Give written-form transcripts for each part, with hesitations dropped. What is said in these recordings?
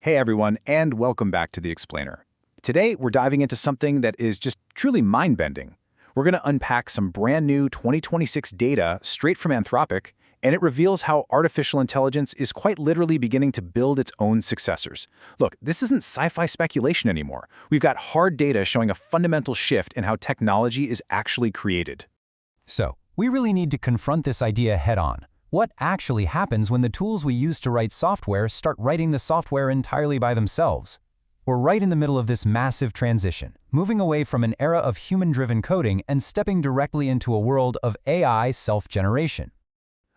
Hey everyone, and welcome back to The Explainer. Today, we're diving into something that is just truly mind-bending. We're going to unpack some brand new 2026 data straight from Anthropic, and it reveals how artificial intelligence is quite literally beginning to build its own successors. Look, this isn't sci-fi speculation anymore. We've got hard data showing a fundamental shift in how technology is actually created. So, we really need to confront this idea head-on. What actually happens when the tools we use to write software start writing the software entirely by themselves? We're right in the middle of this massive transition, moving away from an era of human-driven coding and stepping directly into a world of AI self-generation.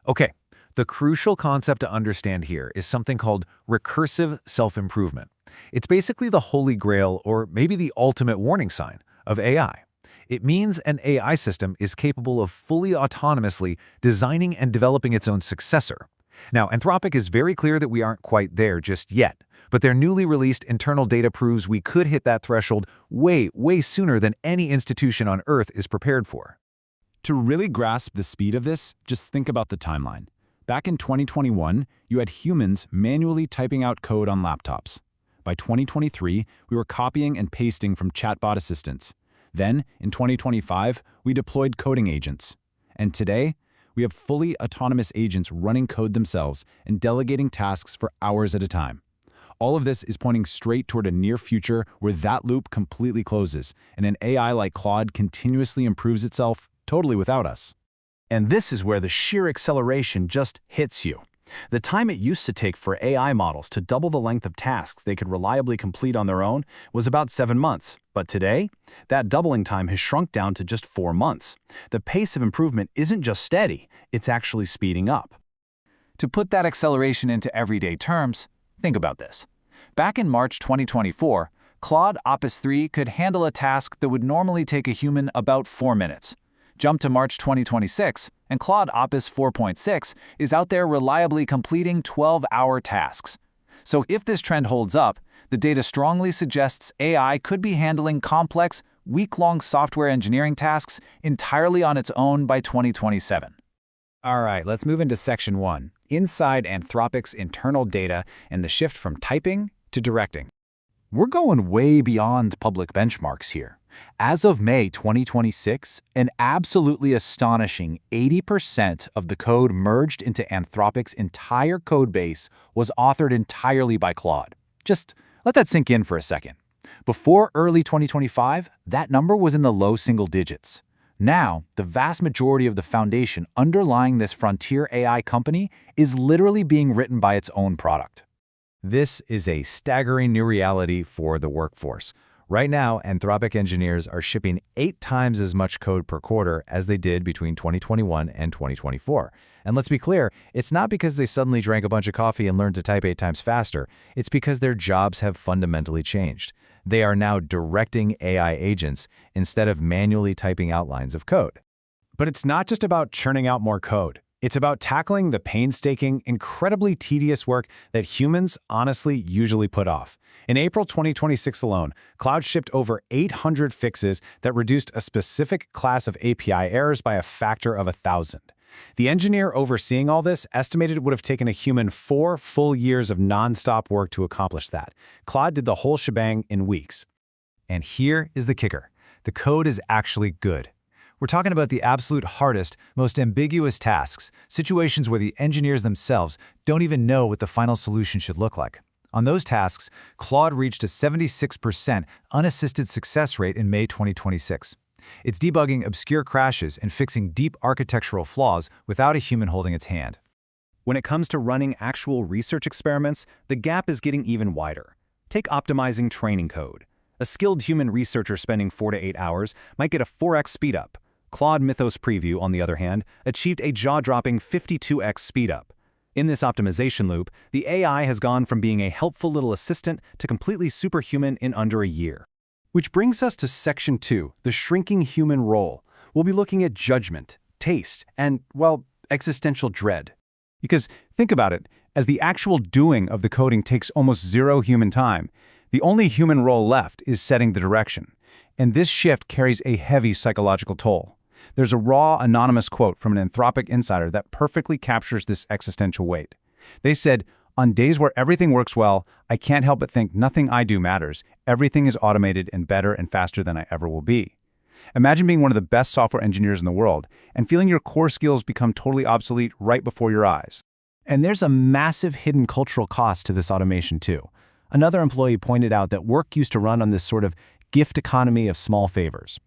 Okay, the crucial concept to understand here is something called recursive self-improvement. It's basically the holy grail, or maybe the ultimate warning sign, of AI. It means an AI system is capable of fully autonomously designing and developing its own successor. Now, Anthropic is very clear that we aren't quite there just yet, but their newly released internal data proves we could hit that threshold way sooner than any institution on Earth is prepared for. To really grasp the speed of this, just think about the timeline. Back in 2021, you had humans manually typing out code on laptops. By 2023, we were copying and pasting from chatbot assistants. Then, in 2025, we deployed coding agents. And today, we have fully autonomous agents running code themselves and delegating tasks for hours at a time. All of this is pointing straight toward a near future where that loop completely closes, and an AI like Claude continuously improves itself totally without us. And this is where the sheer acceleration just hits you. The time it used to take for AI models to double the length of tasks they could reliably complete on their own was about 7 months. But today, that doubling time has shrunk down to just 4 months. The pace of improvement isn't just steady, it's actually speeding up. To put that acceleration into everyday terms, think about this. Back in March 2024, Claude Opus 3 could handle a task that would normally take a human about 4 minutes. Jump to March 2026, and Claude Opus 4.6 is out there reliably completing 12-hour tasks. So if this trend holds up, the data strongly suggests AI could be handling complex, week-long software engineering tasks entirely on its own by 2027. All right, let's move into Section 1, inside Anthropic's internal data and the shift from typing to directing. We're going way beyond public benchmarks here. As of May 2026, an absolutely astonishing 80% of the code merged into Anthropic's entire codebase was authored entirely by Claude. Just let that sink in for a second. Before early 2025, that number was in the low single digits. Now, the vast majority of the foundation underlying this frontier AI company is literally being written by its own product. This is a staggering new reality for the workforce. Right now, Anthropic engineers are shipping 8 times as much code per quarter as they did between 2021 and 2024. And let's be clear, it's not because they suddenly drank a bunch of coffee and learned to type 8 times faster. It's because their jobs have fundamentally changed. They are now directing AI agents instead of manually typing outlines of code. But it's not just about churning out more code. It's about tackling the painstaking, incredibly tedious work that humans honestly usually put off. In April 2026 alone, Claude shipped over 800 fixes that reduced a specific class of API errors by a factor of 1,000. The engineer overseeing all this estimated it would have taken a human 4 full years of non-stop work to accomplish that. Claude did the whole shebang in weeks. And here is the kicker. The code is actually good. We're talking about the absolute hardest, most ambiguous tasks, situations where the engineers themselves don't even know what the final solution should look like. On those tasks, Claude reached a 76% unassisted success rate in May 2026. It's debugging obscure crashes and fixing deep architectural flaws without a human holding its hand. When it comes to running actual research experiments, the gap is getting even wider. Take optimizing training code. A skilled human researcher spending 4 to 8 hours might get a 4x speedup. Claude Mythos Preview, on the other hand, achieved a jaw-dropping 52x speedup. In this optimization loop, the AI has gone from being a helpful little assistant to completely superhuman in under a year. Which brings us to Section 2, the shrinking human role. We'll be looking at judgment, taste, and, well, existential dread. Because think about it, as the actual doing of the coding takes almost zero human time, the only human role left is setting the direction. And this shift carries a heavy psychological toll. There's a raw, anonymous quote from an Anthropic insider that perfectly captures this existential weight. They said, On days where everything works well, I can't help but think nothing I do matters. Everything is automated and better and faster than I ever will be. Imagine being one of the best software engineers in the world and feeling your core skills become totally obsolete right before your eyes. And there's a massive hidden cultural cost to this automation too. Another employee pointed out that work used to run on this sort of gift economy of small favors.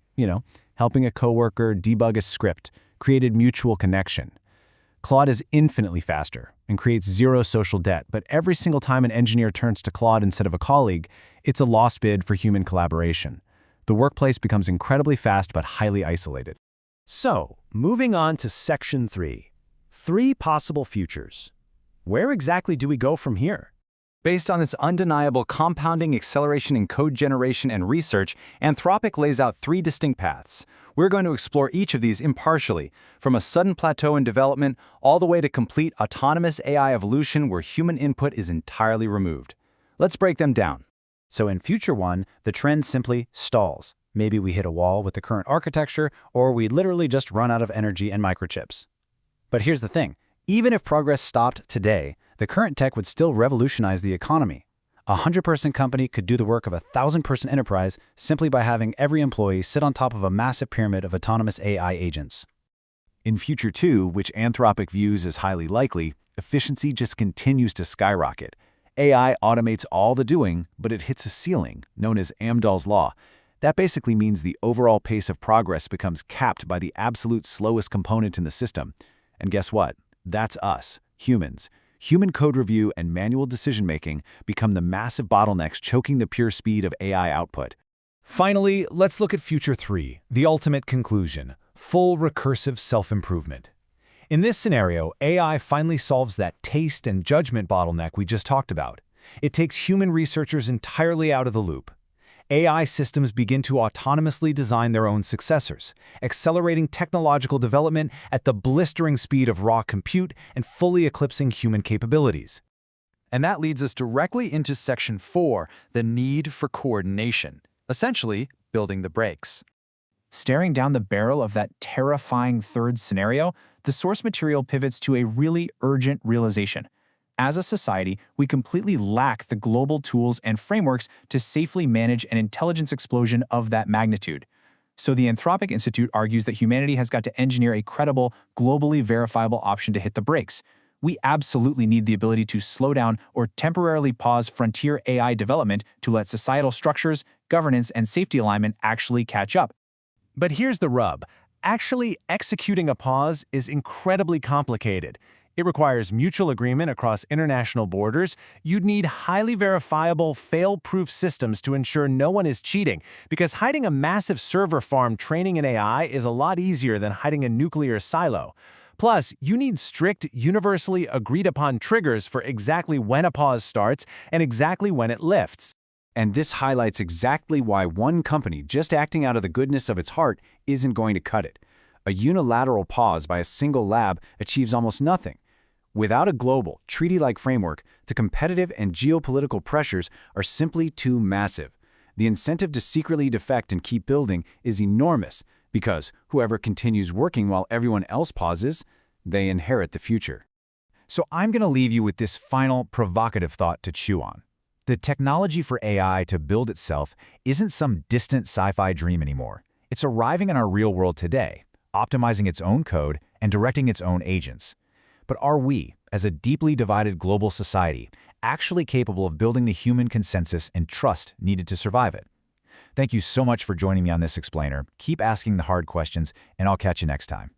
Helping a coworker debug a script created mutual connection. Claude is infinitely faster and creates zero social debt, but every single time an engineer turns to Claude instead of a colleague, it's a lost bid for human collaboration. The workplace becomes incredibly fast but highly isolated. So, moving on to Section 3. 3 possible futures. Where exactly do we go from here? Based on this undeniable compounding acceleration in code generation and research, Anthropic lays out 3 distinct paths. We're going to explore each of these impartially, from a sudden plateau in development all the way to complete autonomous AI evolution where human input is entirely removed. Let's break them down. So in Future 1, the trend simply stalls. Maybe we hit a wall with the current architecture, or we literally just run out of energy and microchips. But here's the thing. Even if progress stopped today, the current tech would still revolutionize the economy. A 100-person company could do the work of a 1,000-person enterprise simply by having every employee sit on top of a massive pyramid of autonomous AI agents. In Future 2, which Anthropic views as highly likely, efficiency just continues to skyrocket. AI automates all the doing, but it hits a ceiling, known as Amdahl's law. That basically means the overall pace of progress becomes capped by the absolute slowest component in the system. And guess what? That's us, humans. Human code review and manual decision-making become the massive bottlenecks choking the pure speed of AI output. Finally, let's look at Future 3, the ultimate conclusion: full recursive self-improvement. In this scenario, AI finally solves that taste and judgment bottleneck we just talked about. It takes human researchers entirely out of the loop. AI systems begin to autonomously design their own successors, accelerating technological development at the blistering speed of raw compute and fully eclipsing human capabilities. And that leads us directly into Section 4, the need for coordination, essentially building the brakes. Staring down the barrel of that terrifying third scenario, the source material pivots to a really urgent realization. As a society, we completely lack the global tools and frameworks to safely manage an intelligence explosion of that magnitude. So the Anthropic Institute argues that humanity has got to engineer a credible, globally verifiable option to hit the brakes. We absolutely need the ability to slow down or temporarily pause frontier AI development to let societal structures, governance, and safety alignment actually catch up. But here's the rub. Actually executing a pause is incredibly complicated. It requires mutual agreement across international borders. You'd need highly verifiable, fail-proof systems to ensure no one is cheating, because hiding a massive server farm training an AI is a lot easier than hiding a nuclear silo. Plus, you need strict, universally agreed-upon triggers for exactly when a pause starts and exactly when it lifts. And this highlights exactly why one company just acting out of the goodness of its heart isn't going to cut it. A unilateral pause by a single lab achieves almost nothing. Without a global, treaty-like framework, the competitive and geopolitical pressures are simply too massive. The incentive to secretly defect and keep building is enormous, because whoever continues working while everyone else pauses, they inherit the future. So I'm going to leave you with this final provocative thought to chew on. The technology for AI to build itself isn't some distant sci-fi dream anymore. It's arriving in our real world today, optimizing its own code and directing its own agents. But are we, as a deeply divided global society, actually capable of building the human consensus and trust needed to survive it? Thank you so much for joining me on this explainer. Keep asking the hard questions, and I'll catch you next time.